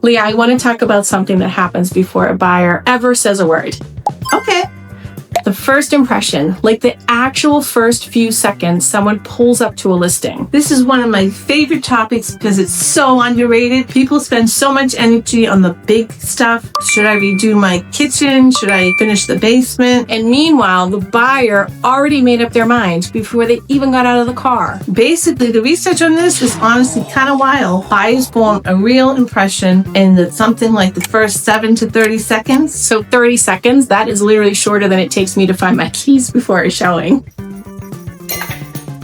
Leah, I want to talk about something that happens before a buyer ever says a word. Okay. The first impression, like the actual first few seconds someone pulls up to a listing. This is one of my favorite topics because it's so underrated. People spend so much energy on the big stuff. Should I redo my kitchen? Should I finish the basement? And meanwhile, the buyer already made up their mind before they even got out of the car. Basically, the research on this is honestly kind of wild. Buyers form a real impression in something like the first 7 to 30 seconds. So 30 seconds, that is literally shorter than it takes me to find my keys before a showing.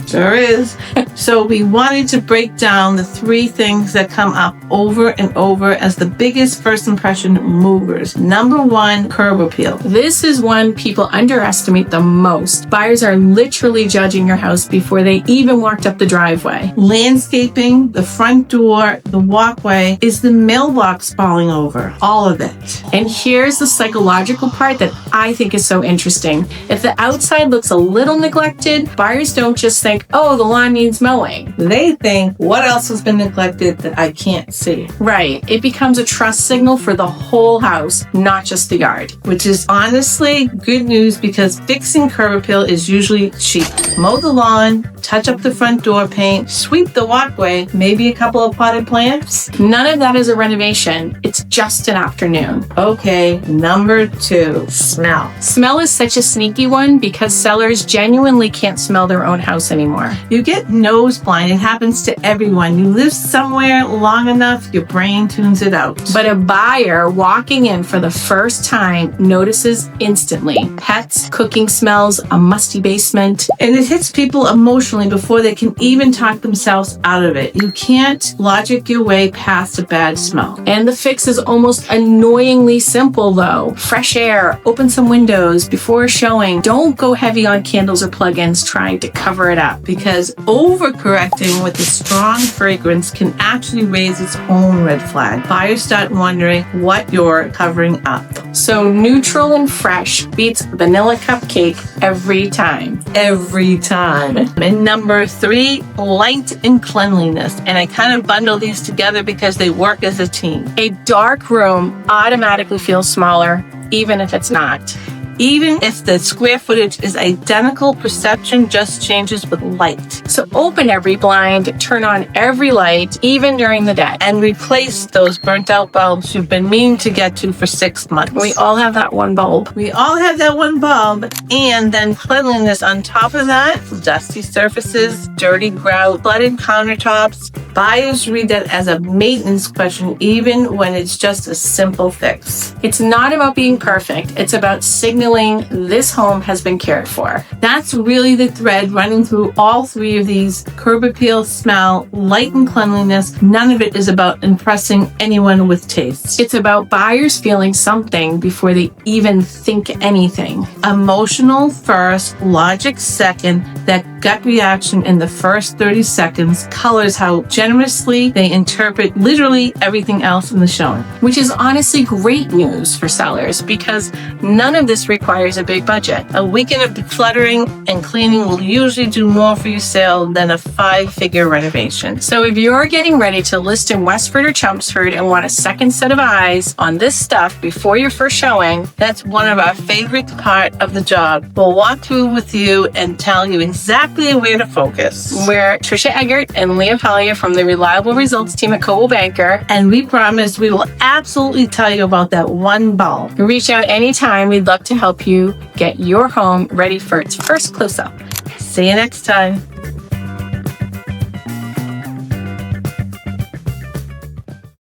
Sure is. So we wanted to break down the 3 things that come up over and over as the biggest first impression movers. Number 1, curb appeal. This is one people underestimate the most. Buyers are literally judging your house before they even walked up the driveway. Landscaping, the front door, the walkway, is the mailbox falling over? All of it. And here's the psychological part that I think is so interesting. If the outside looks a little neglected, buyers don't just think, oh, the lawn needs mowing. They think, what else has been neglected that I can't see? Right. It becomes a trust signal for the whole house, not just the yard. Which is honestly good news because fixing curb appeal is usually cheap. Mow the lawn, touch up the front door paint, sweep the walkway, maybe a couple of potted plants. None of that is a renovation. It's just an afternoon. Okay, number 2, smell. Smell is such a sneaky one because sellers genuinely can't smell their own house anymore. You get nose blind. It happens to everyone. You live somewhere long enough, your brain tunes it out. But a buyer walking in for the first time notices instantly. Pets, cooking smells, a musty basement. And it hits people emotionally before they can even talk themselves out of it. You can't logic your way past a bad smell. And the fix is almost annoyingly simple though. Fresh air, open some windows before showing. Don't go heavy on candles or plugins trying to cover it up. Because overcorrecting with a strong fragrance can actually raise its own red flag. Buyers start wondering what you're covering up. So neutral and fresh beats vanilla cupcake every time. Every time. And number 3, light and cleanliness. And I kind of bundle these together because they work as a team. A dark room automatically feels smaller, even if it's not. Even if the square footage is identical, perception just changes with light. So open every blind, turn on every light, even during the day. And replace those burnt out bulbs you've been meaning to get to for 6 months. We all have that one bulb. We all have that one bulb. And then cleanliness on top of that, dusty surfaces, dirty grout, flooded countertops. Buyers read that as a maintenance question, even when it's just a simple fix. It's not about being perfect. It's about signaling this home has been cared for. That's really the thread running through all 3 of these: curb appeal, smell, light and cleanliness. None of it is about impressing anyone with taste. It's about buyers feeling something before they even think anything. Emotional first, logic second, that gut reaction in the first 30 seconds colors how generously they interpret literally everything else in the showing. Which is honestly great news for sellers because none of this requires a big budget. A weekend of decluttering and cleaning will usually do more for your sale than a 5-figure renovation. So if you're getting ready to list in Westford or Chelmsford and want a second set of eyes on this stuff before your first showing, that's one of our favorite part of the job. We'll walk through with you and tell you exactly where to focus. We're Tricia Eggert and Leah Paglia from the Reliable Results team at Coldwell Banker. And we promise we will absolutely tell you about that one bulb. Reach out anytime. We'd love to help you get your home ready for its first close-up. See you next time.